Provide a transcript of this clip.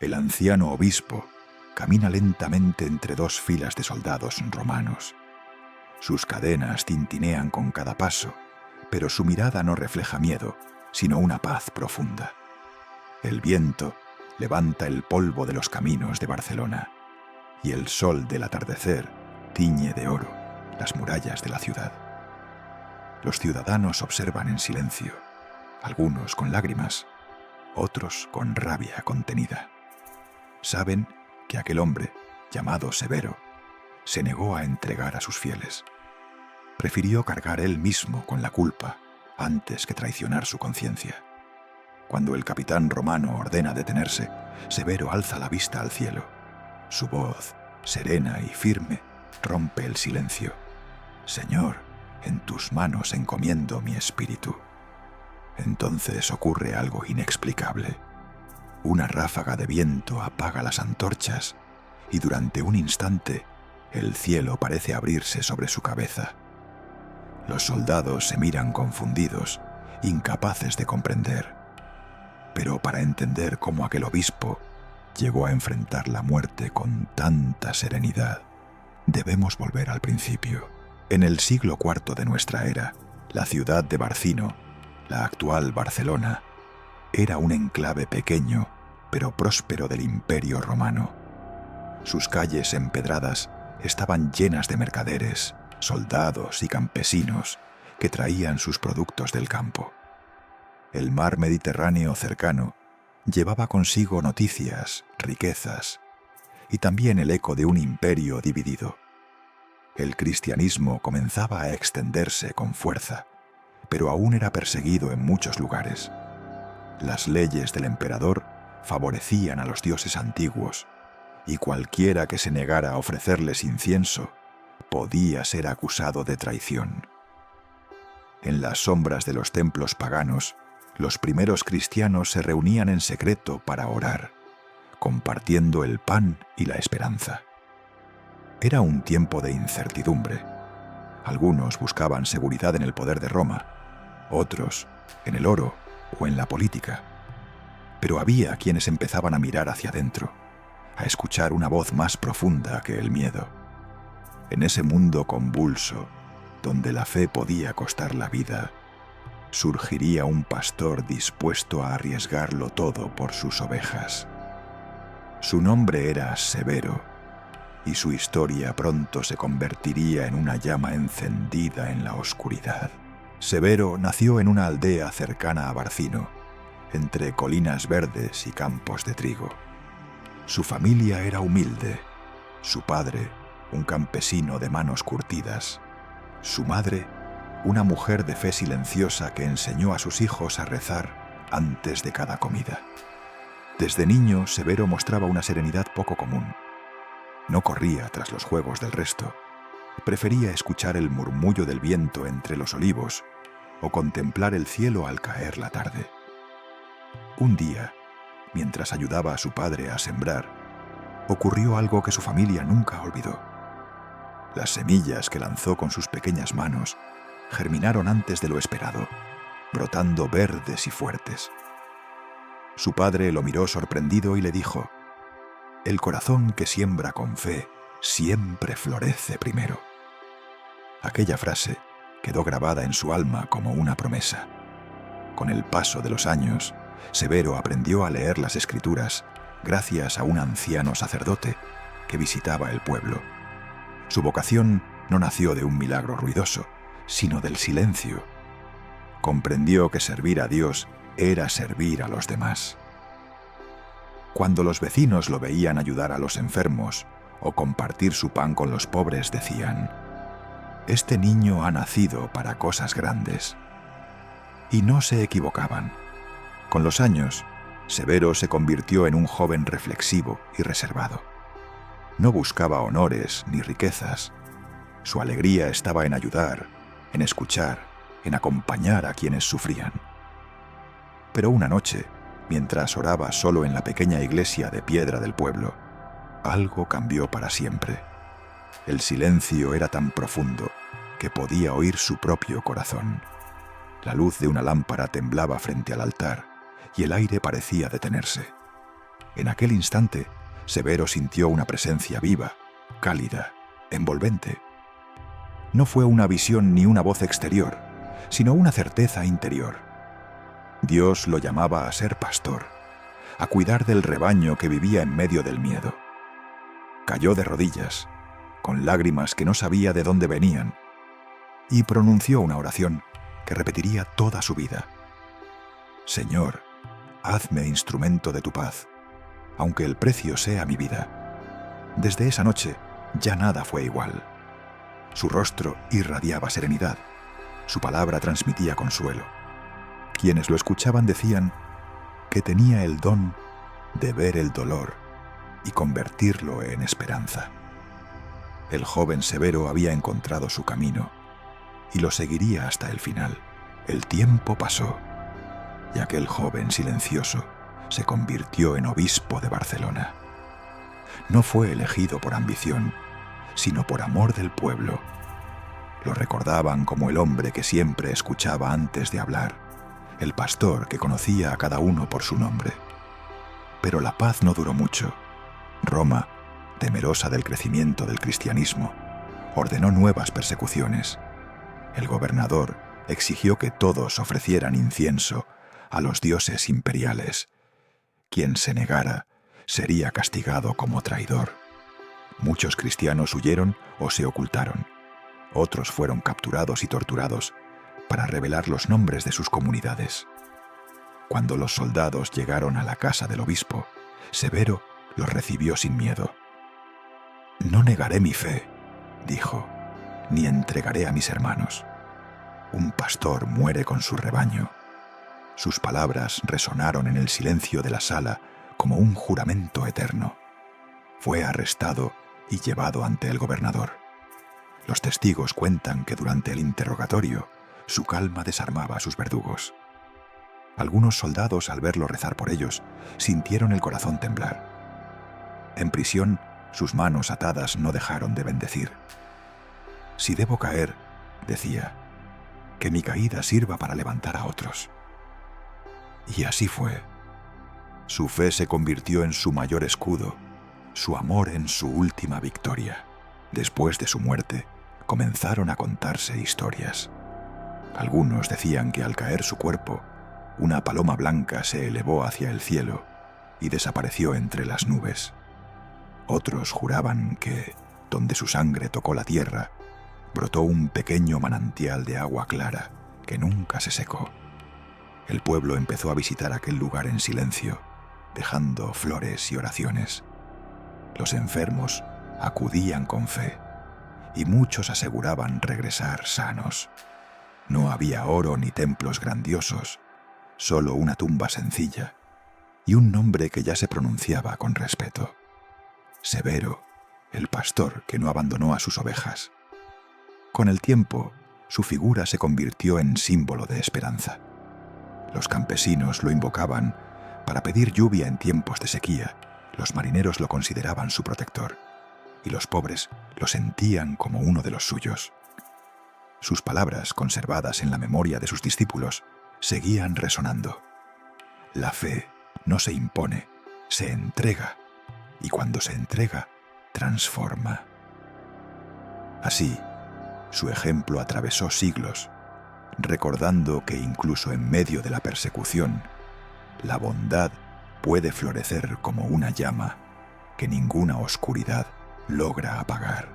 El anciano obispo camina lentamente entre dos filas de soldados romanos. Sus cadenas tintinean con cada paso, pero su mirada no refleja miedo, sino una paz profunda. El viento levanta el polvo de los caminos de Barcelona, y el sol del atardecer tiñe de oro las murallas de la ciudad. Los ciudadanos observan en silencio, algunos con lágrimas, otros con rabia contenida. Saben que aquel hombre, llamado Severo, se negó a entregar a sus fieles. Prefirió cargar él mismo con la culpa antes que traicionar su conciencia. Cuando el capitán romano ordena detenerse, Severo alza la vista al cielo. Su voz, serena y firme, rompe el silencio. «Señor, en tus manos encomiendo mi espíritu». Entonces ocurre algo inexplicable. Una ráfaga de viento apaga las antorchas y durante un instante el cielo parece abrirse sobre su cabeza. Los soldados se miran confundidos, incapaces de comprender. Pero para entender cómo aquel obispo llegó a enfrentar la muerte con tanta serenidad, debemos volver al principio. En el siglo IV de nuestra era, la ciudad de Barcino, la actual Barcelona, era un enclave pequeño pero próspero del Imperio Romano. Sus calles empedradas estaban llenas de mercaderes, soldados y campesinos que traían sus productos del campo. El mar Mediterráneo cercano llevaba consigo noticias, riquezas y también el eco de un imperio dividido. El cristianismo comenzaba a extenderse con fuerza, pero aún era perseguido en muchos lugares. Las leyes del emperador favorecían a los dioses antiguos, y cualquiera que se negara a ofrecerles incienso podía ser acusado de traición. En las sombras de los templos paganos, los primeros cristianos se reunían en secreto para orar, compartiendo el pan y la esperanza. Era un tiempo de incertidumbre. Algunos buscaban seguridad en el poder de Roma, otros en el oro o en la política. Pero había quienes empezaban a mirar hacia adentro, a escuchar una voz más profunda que el miedo. En ese mundo convulso, donde la fe podía costar la vida, surgiría un pastor dispuesto a arriesgarlo todo por sus ovejas. Su nombre era Severo, y su historia pronto se convertiría en una llama encendida en la oscuridad. Severo nació en una aldea cercana a Barcino, entre colinas verdes y campos de trigo. Su familia era humilde, su padre, un campesino de manos curtidas, su madre, una mujer de fe silenciosa que enseñó a sus hijos a rezar antes de cada comida. Desde niño, Severo mostraba una serenidad poco común. No corría tras los juegos del resto. Prefería escuchar el murmullo del viento entre los olivos o contemplar el cielo al caer la tarde. Un día, mientras ayudaba a su padre a sembrar, ocurrió algo que su familia nunca olvidó. Las semillas que lanzó con sus pequeñas manos germinaron antes de lo esperado, brotando verdes y fuertes. Su padre lo miró sorprendido y le dijo: «El corazón que siembra con fe siempre florece primero». Aquella frase quedó grabada en su alma como una promesa. Con el paso de los años, Severo aprendió a leer las Escrituras gracias a un anciano sacerdote que visitaba el pueblo. Su vocación no nació de un milagro ruidoso, sino del silencio. Comprendió que servir a Dios era servir a los demás. Cuando los vecinos lo veían ayudar a los enfermos o compartir su pan con los pobres, decían: «Este niño ha nacido para cosas grandes». Y no se equivocaban. Con los años, Severo se convirtió en un joven reflexivo y reservado. No buscaba honores ni riquezas. Su alegría estaba en ayudar, en escuchar, en acompañar a quienes sufrían. Pero una noche, mientras oraba solo en la pequeña iglesia de piedra del pueblo, algo cambió para siempre. El silencio era tan profundo que podía oír su propio corazón. La luz de una lámpara temblaba frente al altar y el aire parecía detenerse. En aquel instante, Severo sintió una presencia viva, cálida, envolvente. No fue una visión ni una voz exterior, sino una certeza interior. Dios lo llamaba a ser pastor, a cuidar del rebaño que vivía en medio del miedo. Cayó de rodillas, con lágrimas que no sabía de dónde venían, y pronunció una oración que repetiría toda su vida. Señor, hazme instrumento de tu paz, aunque el precio sea mi vida. Desde esa noche ya nada fue igual. Su rostro irradiaba serenidad, su palabra transmitía consuelo. Quienes lo escuchaban decían que tenía el don de ver el dolor y convertirlo en esperanza. El joven Severo había encontrado su camino y lo seguiría hasta el final. El tiempo pasó y aquel joven silencioso se convirtió en obispo de Barcelona. No fue elegido por ambición, sino por amor del pueblo. Lo recordaban como el hombre que siempre escuchaba antes de hablar, el pastor que conocía a cada uno por su nombre. Pero la paz no duró mucho. Roma, temerosa del crecimiento del cristianismo, ordenó nuevas persecuciones. El gobernador exigió que todos ofrecieran incienso a los dioses imperiales. Quien se negara sería castigado como traidor. Muchos cristianos huyeron o se ocultaron. Otros fueron capturados y torturados para revelar los nombres de sus comunidades. Cuando los soldados llegaron a la casa del obispo, Severo los recibió sin miedo. «No negaré mi fe», dijo, «ni entregaré a mis hermanos. Un pastor muere con su rebaño». Sus palabras resonaron en el silencio de la sala como un juramento eterno. Fue arrestado y llevado ante el gobernador. Los testigos cuentan que durante el interrogatorio su calma desarmaba a sus verdugos. Algunos soldados, al verlo rezar por ellos, sintieron el corazón temblar. En prisión, sus manos atadas no dejaron de bendecir. «Si debo caer», decía, «que mi caída sirva para levantar a otros». Y así fue. Su fe se convirtió en su mayor escudo, su amor en su última victoria. Después de su muerte, comenzaron a contarse historias. Algunos decían que al caer su cuerpo, una paloma blanca se elevó hacia el cielo y desapareció entre las nubes. Otros juraban que, donde su sangre tocó la tierra, brotó un pequeño manantial de agua clara que nunca se secó. El pueblo empezó a visitar aquel lugar en silencio, dejando flores y oraciones. Los enfermos acudían con fe y muchos aseguraban regresar sanos. No había oro ni templos grandiosos, solo una tumba sencilla y un nombre que ya se pronunciaba con respeto: Severo, el pastor que no abandonó a sus ovejas. Con el tiempo, su figura se convirtió en símbolo de esperanza. Los campesinos lo invocaban para pedir lluvia en tiempos de sequía, los marineros lo consideraban su protector, y los pobres lo sentían como uno de los suyos. Sus palabras, conservadas en la memoria de sus discípulos, seguían resonando. La fe no se impone, se entrega, y cuando se entrega, transforma. Así, su ejemplo atravesó siglos, recordando que incluso en medio de la persecución, la bondad puede florecer como una llama que ninguna oscuridad logra apagar.